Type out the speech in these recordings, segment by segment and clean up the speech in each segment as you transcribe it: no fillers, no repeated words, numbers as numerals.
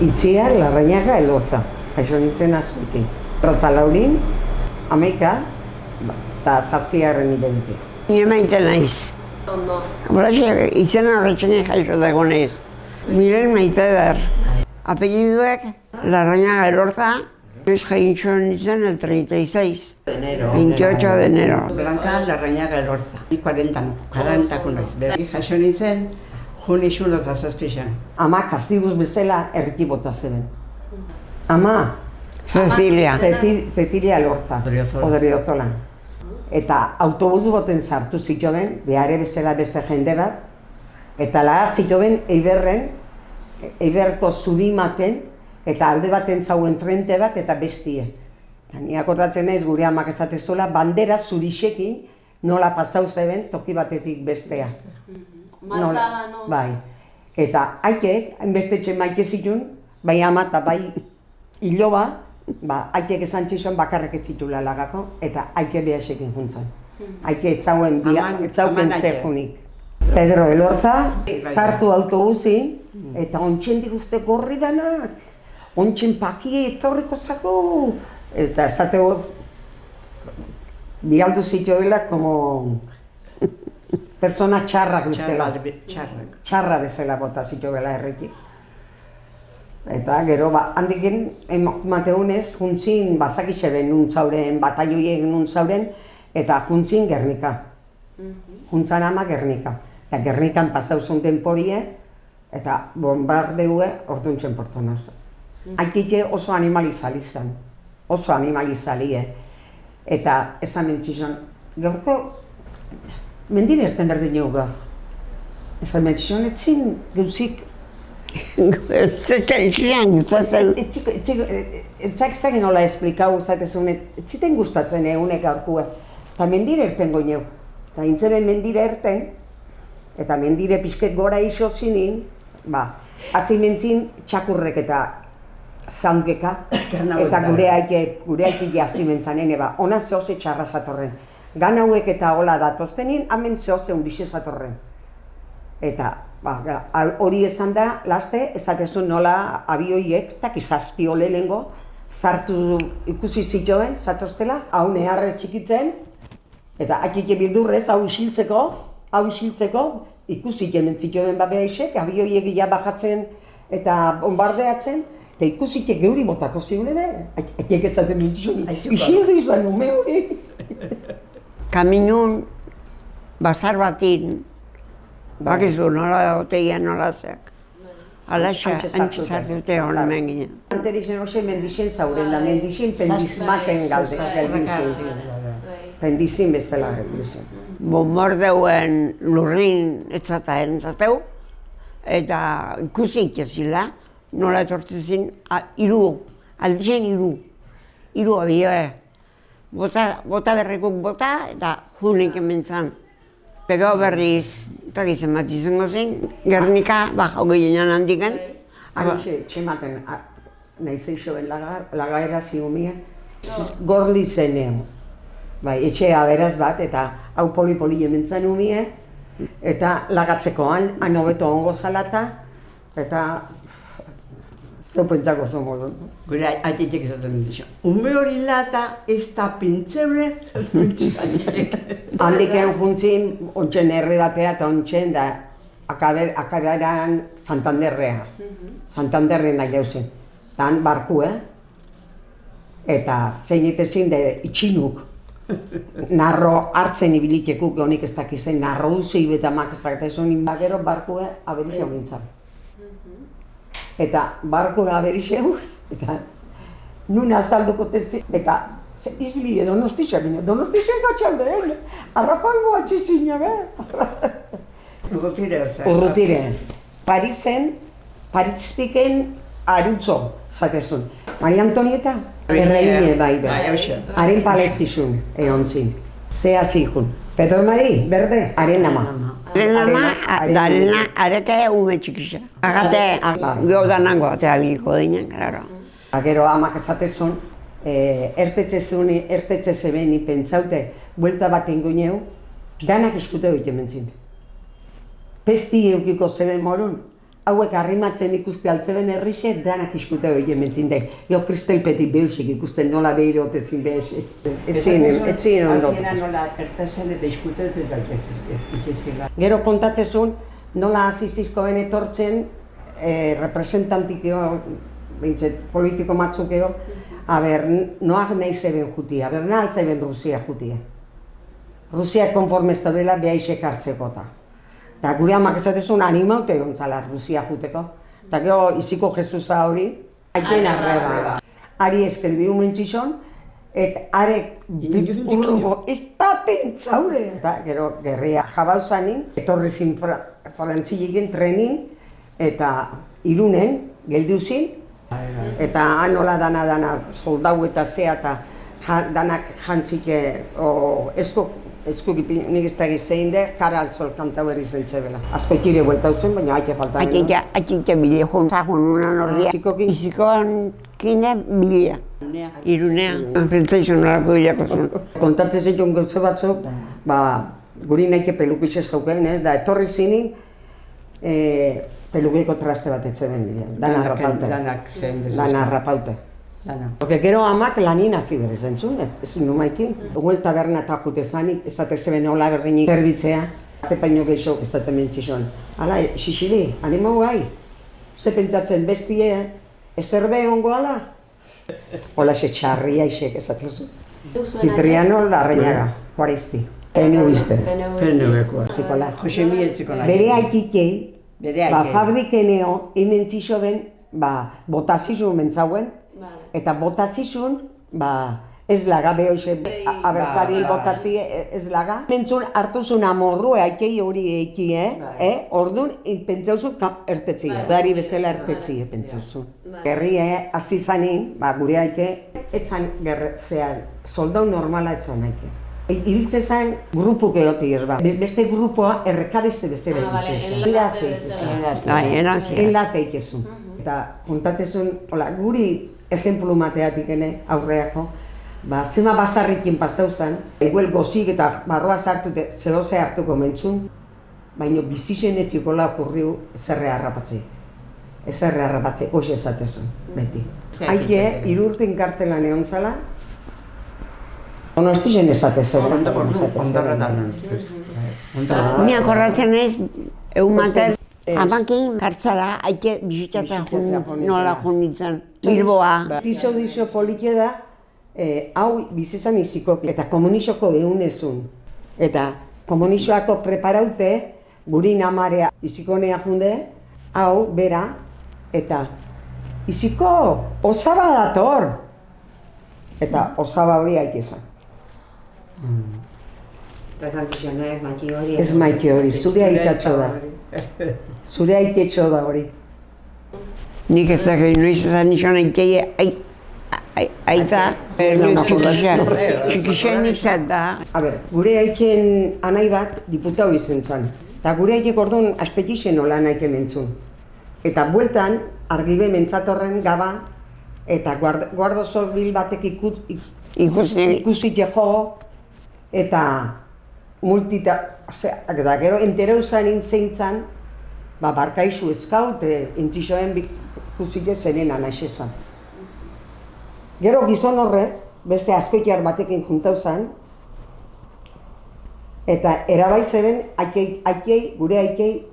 Itziar, Larrañaga, Elorza. Aixo nintzen azuekin. Rota Laurin, 11, eta 7 nire beti. Nire maite naiz. Ondo. Horaxe, izena horretxekin jaixo dago naiz. Miren maite dar. Apelliduak, Larrañaga, Elorza. Luis jaintxo nintzen el 36. Enero. 28 de enero. Blanca Larrañaga Elorza. Ni 40 kunaiz. Berri jaixo nintzen, juni xulo eta zazpixan. Ama kastibuz bezala erriki bota zeben. Ama, Cecilia. Cecilia Elorza. Odriozola. Eta autobus boten sartu zitoben, behare bezala beste jende bat, eta laga zitoben Eiberren, Eiberko zuri maten, eta alde baten zauen trente bat eta bestie. Eta ni akordatzen naiz gure amak esatezuela, bandera zurixekin nola pasau zeben toki batetik bestea. Maltzaga, no? Bai. Eta haitek, hainbeste maite zituen, bai ama eta bai iloba, haitek esan txizuen bakarrik ez zitula lagako, eta haike behasekin juntzen. Haike etzauen zehunik. Pedro Elorza, sartu autobusi, eta ontsen diguzte gorri danak. Ontsen pakie etorriko zako. Eta esateko bialdu zituela como persona txarrak bezala. Txarra bezala bota zituela erretik. Eta gero, handiken emateunez, juntzin bazakixeben nun zauren, bataioiek nun zauren, eta juntzin Gernika. Juntzan ama Gernika. Eta Gernikan pasauzun temporie, eta bombardeue orduntxen portzonaz. Haitite oso animalizali zen, oso animalizali, eta esan mentzizan, gaurko mendire erten berdin egu gaur. Esan mentzizan, etzin gauzik. Zeten zian gustatzen. Etzak ez da nola esplikau zatezun, etziten gustatzen egunek gaurkue. Eta mendire erten goineu. Eta intzeren mendire erten, eta mendire pixket gora iso zinin, hasi mentzin txakurrek eta zaungeka, eta gure haike jazti mentzanen, ona zehoze txarra zatorren. Gan hauek eta hola datoztenin, hemen zehoze undixe zatorren. Eta hori esan da, laste, esatezun nola abioiek, eta kizazpi ole lehengo, sartu ikusi zituen, zatoztela, hau neharre txikitzen, eta akike bildurrez, hau isiltzeko, ikusi jemen zituen babeaisek, abioiek ia bajatzen eta bombardeatzen, eta ikusitek geuri botako ziune be, atiek ezaten mintzun, isildu izan ume hori. Kaminun, bazar batin, bakizu nola otegian nola zeak. Alaxa, antxe sartute hon hemen ginen. Anterizen hoxe mendixen zauren da, mendixen pendizmaten galdizen. Pendizin bezala galdizen. Bombardeuen lurrin etzataen zateu, eta ikusi ikezila, nola etortzezin, aldixen iru abioe. Bota berrikuk bota eta junik ementzan. Pego berriz, eta gizien bat izango zen, Gernika, jau gehienan handiken. Haixe, txematen, nahi zeixo ben lagaera ziumia, gorli zenean. Bai, etxea beraz bat, eta hau poli-poli jementzan umie, eta lagatzekoan, han hobeto ongo zalata, eta zeu pentsako zongo dut. Gure haititek esaten dut. Ume hori lata ez da pintzeure, Handiken juntzin, ontsen herri batea eta ontsen da akaberan Santanderrea. Santanderren nahi jauzen. Dan barku, Eta zein etezin de itxinuk. Narro hartzen ibilitekuk, honik ez dakizen, narro duzei beta makazaketazun inbagero barkue aberixeu gintzak. Eta barkue aberixeu, eta nun azalduko tezi, eta izbide Donostixa bine, Donostixa gatxalde, arrapango atxitxina, Urrutire. Pariztiken Arutzo, zatezun. Maria Antonieta? Erreine, bai. Haren palezizun, egon zin. Zea zikun. Pedro Mari, berde, haren ama. Haren ama, darena, arete ume txikisa. Agate, geodanango ate abiko dinen, claro. Gero amak ezatezun, ertetze zebeni pentsaute, buelta bat ingoineu, danak eskute hoite mentzin. Pesti eukiko zeben morun, hauek arrimatzen ikuste altzeben herrixe, danak iskute hori mentzindek. Jo, kristelpetik behusik ikusten nola behire otezin behesi. Etzien ondo. Azienan nola ertazen eta iskute eta itxezila. Gero kontatzezun, nola azizizkoen etortzen, representantikeo, bintzet, politiko matzukeo, aber, noak nahi zeben jutia, aber, nahi altzeben Rusia jutia. Rusia konforme zaudela behaixek hartzekota. Eta gure amak esatezun animaute gontzala Rusia juteko. Eta gero iziko Jesusa hori, haikein arreba. Ari eskelbiu mentxixon, eta arek urrugo, ez da pentsaure. Eta gero gerria jabauzanin, etorrezin frantzilekin trenin, eta irunen, gelduzin, eta anola dana soldau eta zea, eta danak jantzik nik ez da gizein de, kara altzol kantau erri zentzebela. Asko ikire buelta uzen, baina haike falta. Haike bile juntzakun unan ordia. Izikoan kine bilea. Irunea. Pentsaizun horako hilako zuen. Kontatzen zituen gauze batzuk, guri nahike pelukitxe zauken, da etorri zinin, pelukiko traste bat etzeben bidean. Dana harrapaute. Dana harrapaute. Porque gero amak lanin hasi berez entzun, ezin numaikin. Huelta berna eta jute zanik, esate zeben hola berrinik zerbitzea. Atepaino gehiago esate mentzizon. Hala, xixili, animau gai. Ze pentsatzen bestie, ezerbe ongo ala? Hola xe txarria isek esate zu. Cipriano Larrañaga, Juaristi. PNUiste. PNUekoa. Zikola. Josemi entzikola. Bere aikikei, fabrikeneo, imentzixo ben, botazizu mentzauen, eta botazizun, ez laga behoxe, abertzari botatzi ez laga. Mentzun hartuzun amorru aikei hori eiki, orduan pentsauzun ertetzi, dari bezala ertetzi pentsauzun. Gerri hasi zanin, gure aike, etzan zean, soldau normala etzan aike. Ibiltze zen grupuk egotik ez beste grupoa errekadizte bezala ibiltze zen. Enlaze ikezu. Eta kontatzezun, guri ejemplu mateatik aurreako, zema basarrikin pasau zen, eguel gozik eta barroa zartute, zehoze hartuko mentzun, baina bizitzen etxikola okurriu zerre harrapatzei. Ezerre harrapatzei, hoxe esatezun, beti. Haike, 3 urte kartzelan egon zala, Donostizen esatezun. Ondorretan. Ni akorratzen ez, eumater, amankin kartzala, haike bizitzatzen nola junitzen. Bilboa. Episodio polike da, hau bizizan izikoki, eta komunixoko egunezun. Eta komunixoako preparaute, guri namarea izikonea junde, hau, bera, eta iziko osaba dator. Eta osaba hori haik izan. Eta esan zizien, ez maiti hori. Ez maiti hori, zure aitatxo da. Zure aitetxo da hori. Nik ez dakit, noiz ezan nizan aikei aita, txikixen itzat da. Gure aiken anai bat diputau izen zen. Eta gure aitek orduan aspetixen nola naike mentzun. Eta bueltan, argibe mentzatorren gaba, eta guardo zorbil batek ikusit jo, eta multita, eta gero entereu zanin zeintzan, barkaizu eskaut, entzixoen ikusite zenen anaixezan. Gero gizon horre, beste askoitiar batekin juntau zen, eta erabai zeben, gure aikei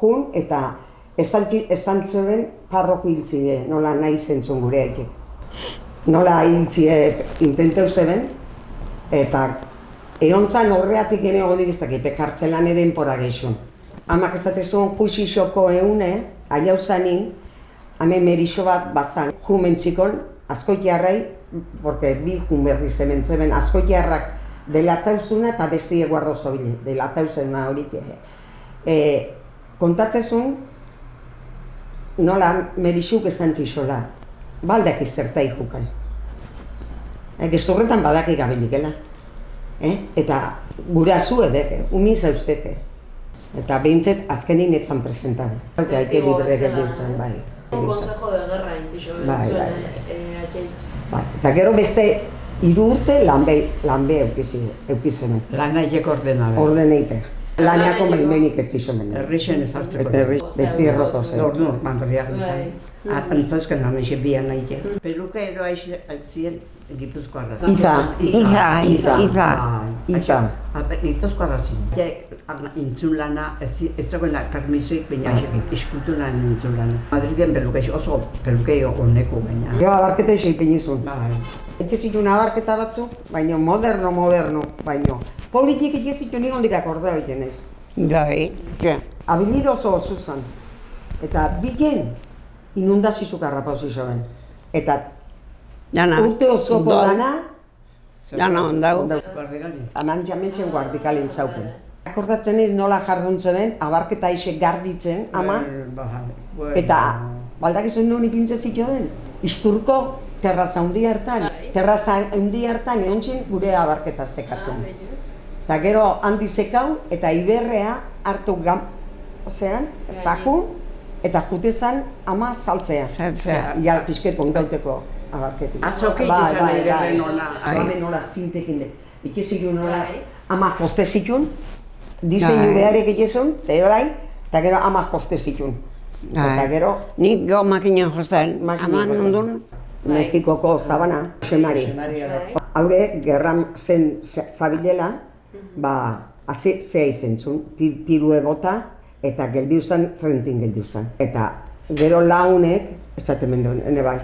jun, eta esan zeben parroko hiltzide, nola nahi zentzun gure aikei. Nola hiltzide intenteu zeben, eta egontzan horreatik gene godik ez dakit, kartzelan edenpora gehizun. Amak esatezun juixixoko eune, aiau zanin, hemen merixo bat bazan, jumentzikon, askoitiarrai, porque bi jun berri zementzeben, askoitiarrak delatauzuna eta bestie guardo zobile, delatauzuna horik. Kontatzezun, nola merixuk esan txixola, baldak izertai jukan. Gezurretan badaki gabelikela. Eta gurazu edek, umin zauzteke. Eta behintzet azkenin etzan presentan. Testigo bezala, ez? Consejo de guerra intzixo zuen. Eta gero beste 3 urte lanbe eukizenen. Lanaiek ordena. Ordeneipe. Lanako maimenik ez zizomen. Herrixen ez hartzeko. Eta besti erroto zen. Ordu mandoreak izan. Antzazken namen xe bian nahi. Peluka ero aitzien Gipuzkoarra. Iza. Gipuzkoarra zin. Intzun lana, ez zagoen permisoik, baina iskutu lan intzun lana. Madriden peluka, oso pelukei honeko baina. Gero abarketa eseipen izun. Eke zituen abarketa batzu, baina moderno, baina. Politik eke zituen nigondik akordea egiten ez. Bai, Abilido oso zuzan. Eta bilen inundazizuk harrapauz izoben. Eta urte osoko lana, Dana ondau. Aman jamentzen guardikalin zauken. Akordatzen ez nola jarduntzen den, abarketa ise garditzen, ama. Eta baldakizuen nuen ipintzen zituen. Isturko terraza hundi hartan. Terraza hundi hartan egon zen gure abarketa zekatzen. Eta gero handi zekau eta iberrea hartu zaku eta jutezan ama saltzea. Ja, pixket ondauteko abarketik. Azoke izan egiten nola. Hemen nola zintekin de. Ikizikun nola ama joste zitun, diseinu beharek egizun, eta gero ama joste zitun. Eta gero... Nik gau makinen jostan, ama nondun? Mexikoko zabana, Semari. Haure, gerran zen zabilela, zea izen zuen, tirue bota, eta geldiuzan, frentin geldiuzan. Eta gero launek, esaten menduen, ene bai,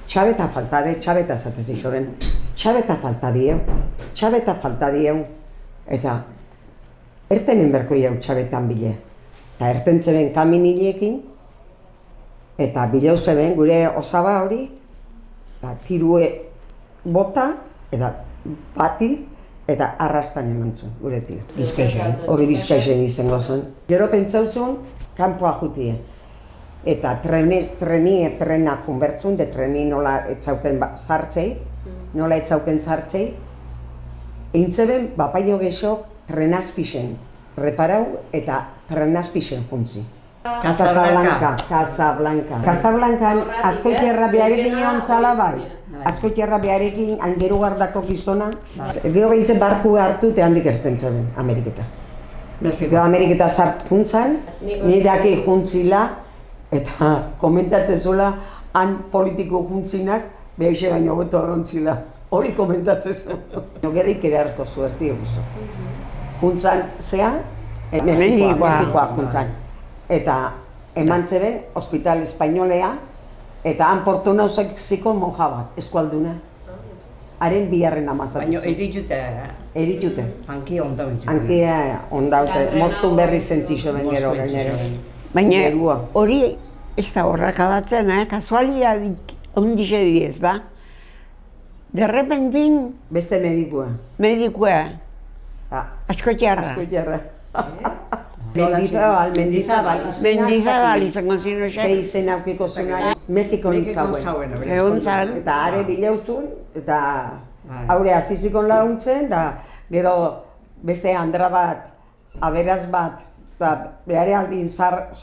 txabeta faltade, txabeta esatez izoren, txabeta falta dieu, eta ertenen berko jau txabetan bile. Eta erten zeben kaminilekin, eta bileu zeben gure osaba hori, tirue bota, eta bati, eta arrastan eman zuen, gure tio. Hori Bizkaixen izango zuen. Gero pentsau zuen, kanpoa jutie. Eta trena junbertzun, de treni nola etxauken sartzei, eintzeben bapaino gexok trenazpixen reparau eta trenazpixen juntzi. Casablancan, Azkoitiarra beharekin egon zala bai. Azkoitiarra beharekin angeru gardako gizona. Gero behintzen barku hartu eta handik erten zeben, Ameriketa. Gero Ameriketa sartkuntzan, nidaki juntzila, eta komentatzen zula, han politiko juntzinak, behixe baino goto egontzila. Hori komentatzen zuen. Gerik ere arzko zuerti eguzo. Juntzan zea, Mexikoa juntzan. Eta eman zeben, Hospital Espainolea, eta han portu nauzak ziko monja bat, eskualduna. Haren biharren amazatzen Baina eritute. Eritute. Hanki ondaute. Hankia ondaute, moztun berri zentixo ben gero gainero. Baina hori ez da horraka batzen, kasualidadik ondixe diez da. Derrepentin... Beste medikua. Medikua. Azkoitiarra. Mendizabal izango zinu xe. Zei zen aukiko zunari, Mexikon izauen. Eta are bileuzun, eta haure azizikon laguntzen, eta gero beste handra bat, aberaz bat, behare aldin zarra,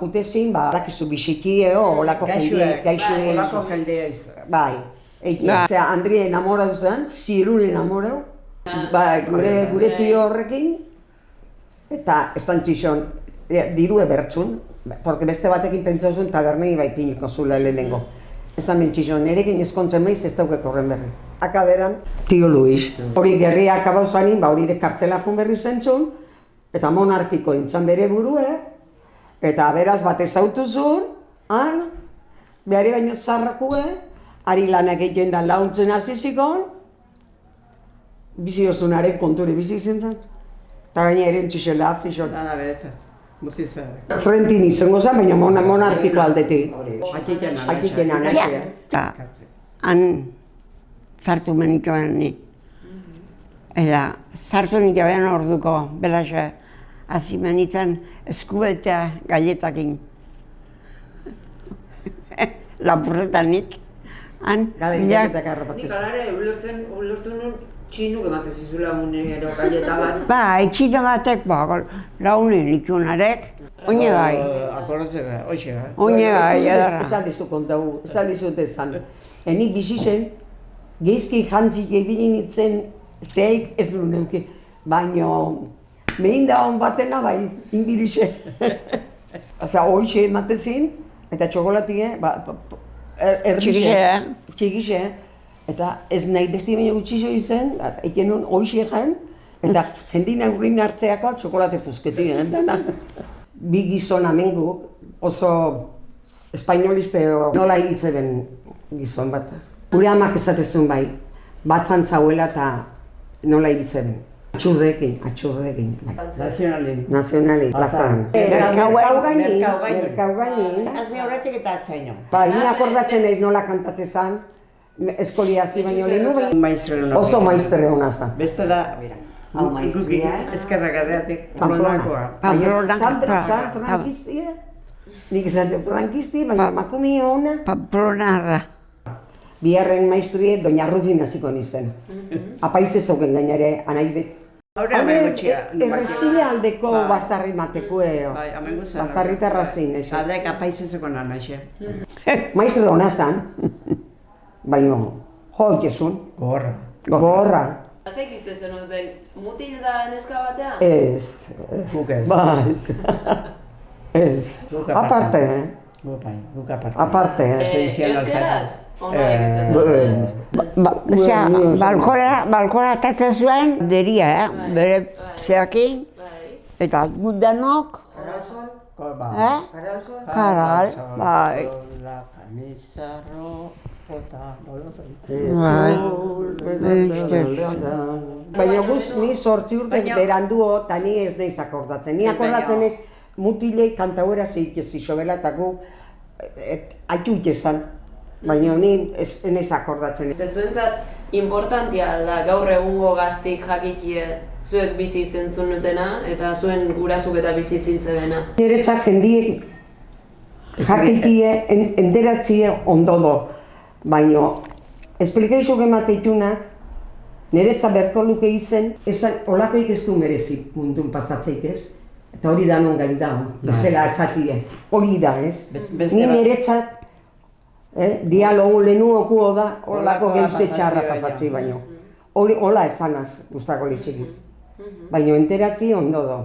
jutezin, dakizu bisikieo, olako jendea, gaixue. Olako jendea izan. Bai. Osea, Andri enamoratu zen, Zirun enamoratu, gure tio horrekin, eta esan txixon, dirue bertzun, porque beste batekin pentsauzun tabernei bai piniko zula lehenengo. Esan bentxixon, nerekin ezkontzen maiz ez daukeko horren berri. Akaberan, tio Luis. Hori gerria akabau zanin, hori kartzela jun berri zentzun, eta monarkiko intzan bere burue, eta beraz bat ezautu zuen, han, behari baino zarrakue, ari lanak egiten da launtzen azizikon, bizi osunaren konturi bizi izan zen. Eta gaina eren txixela azizon. Dana beretzat, mutizarek. Frentin izango zen, baina monarkiko aldetik. Akiten anaxea. Eta han zartu menikoen ni. Eta zartu nik abean orduko, belaxe, hasi menitzen eskubetea gailetakin. Lapurretanik. Galetak harrapatzen. Nik alare ulertu nun txinuk ematen zizula unero galleta bat. Bai, txina batek, launen ikunarek, oine bai. Akordatzea, hoxe, Oine bai, edarra. Esan dizu kontagu, esan dizut ezan. Eni bizi zen, geizki jantzik egin nintzen zeik ez duen neuke. baino mehin da hon batena bai, ingirixe. Osa, hoxe ematen zin, eta txokolatie, erdixe, txigixe, eta ez nahi besti baino gutxixo izen, eken nun hoxe jan, eta jendina urrin hartzeako txokolate puzketi dena. Bi gizon amenguk oso espainoliste nola hiltzeben gizon bat. Gure amak esatezun bai, batzan zauela eta nola hiltzeben. Atxurrekin. Bai. Nazionalin, plazan. Merkau gainin. Hazi horretik eta atzaino. Bai, ni akordatzen egin nola kantatzen zan, eskolia hazi baino lehenu bai. Oso maiztere hona zan. Bestela, Hau maiztria. ezkerrak adeatik, Polonakoa. San frankistia, nik esaten frankisti, baina makumi hona. Pamplonarra. Biharren maiztrie, doña Rufin hasiko nizen. Apaize zoken gainare, anaibet. Haure amengutxia. Errezile aldeko basarri matekue, basarritarra zin, esen. Adek apaizezeko nanaxe. Maiztre hona zan, baina jo itezun. Gorra. Hazeik izte zenuten, mutil da neska batean? Ez. Guk ez. Ba, ez. Ez. Aparte, Guk aparte. aparte. Euskeraz? Ona egizte zenuten? Osea, balkora atatzen zuen, deria, bere zeakin, eta gut danok, karal, bai. Baina guz, ni 8 urte beranduo, eta ni ez naiz akordatzen. Ni akordatzen ez mutilei kantauera zeikez izobela eta gu haitu itezan. Baina ni ez naiz akordatzen. Eta zuentzat importantia da gaur egungo gaztik jakikie zuek bizi zentzun dutena eta zuen gurasuk eta bizi zintzebena. Niretzat jendiek jakitie, enderatzie ondo do. Baina, esplikeixo gemateitunak, niretzat berko luke izen, esan olakoik ez du merezi mundun pasatzeik ez. Eta hori da non gai da, bezala ezakie. Hori da ez. Ni niretzat, dialogu lehenuokuo da, olako geuze txarra pasatzei baino. Hori hola esanaz, guztako litxiki. Baina enteratzi ondo do.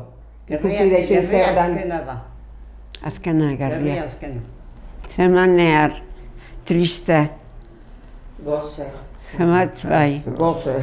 Ikusi deixen zer dan. Azkena garria. Gerria azkena. Zemanear, triste, Goze. zemat bai. Goze.